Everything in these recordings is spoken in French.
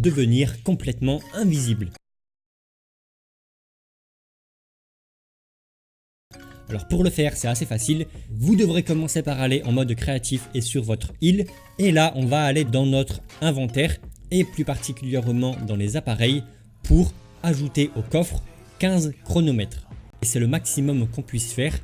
devenir complètement invisible. Alors pour le faire, c'est assez facile. Vous devrez commencer par aller en mode créatif et sur votre île. Et là, on va aller dans notre inventaire et plus particulièrement dans les appareils pour ajouter au coffre 15 chronomètres. Et c'est le maximum qu'on puisse faire.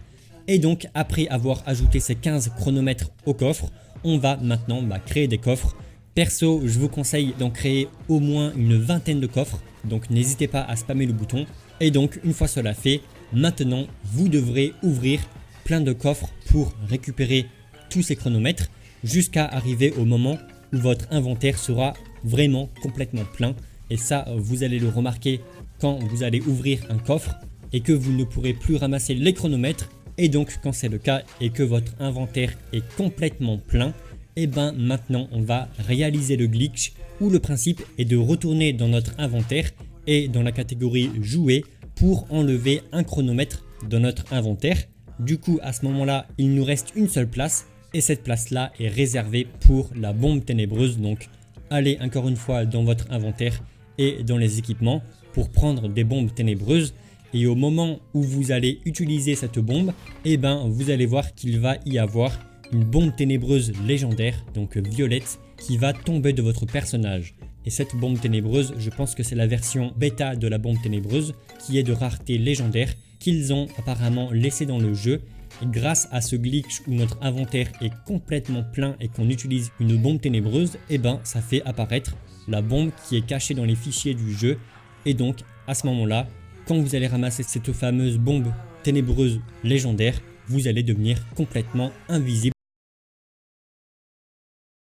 Et donc après avoir ajouté ces 15 chronomètres au coffre, on va maintenant créer des coffres. Perso, je vous conseille d'en créer au moins une vingtaine de coffres. Donc n'hésitez pas à spammer le bouton. Et donc une fois cela fait, maintenant vous devrez ouvrir plein de coffres pour récupérer tous ces chronomètres jusqu'à arriver au moment où votre inventaire sera vraiment complètement plein. Et ça, vous allez le remarquer quand vous allez ouvrir un coffre et que vous ne pourrez plus ramasser les chronomètres. Et donc quand c'est le cas et que votre inventaire est complètement plein, et ben maintenant on va réaliser le glitch où le principe est de retourner dans notre inventaire et dans la catégorie jouer pour enlever un chronomètre dans notre inventaire. Du coup à ce moment là il nous reste une seule place et cette place là est réservée pour la bombe ténébreuse. Donc allez encore une fois dans votre inventaire et dans les équipements pour prendre des bombes ténébreuses. Et au moment où vous allez utiliser cette bombe, et ben vous allez voir qu'il va y avoir une bombe ténébreuse légendaire, donc violette, qui va tomber de votre personnage. Et cette bombe ténébreuse, je pense que c'est la version bêta de la bombe ténébreuse qui est de rareté légendaire qu'ils ont apparemment laissé dans le jeu. Et grâce à ce glitch où notre inventaire est complètement plein et qu'on utilise une bombe ténébreuse, et ben ça fait apparaître la bombe qui est cachée dans les fichiers du jeu. Et donc à ce moment là, quand vous allez ramasser cette fameuse bombe ténébreuse légendaire, vous allez devenir complètement invisible.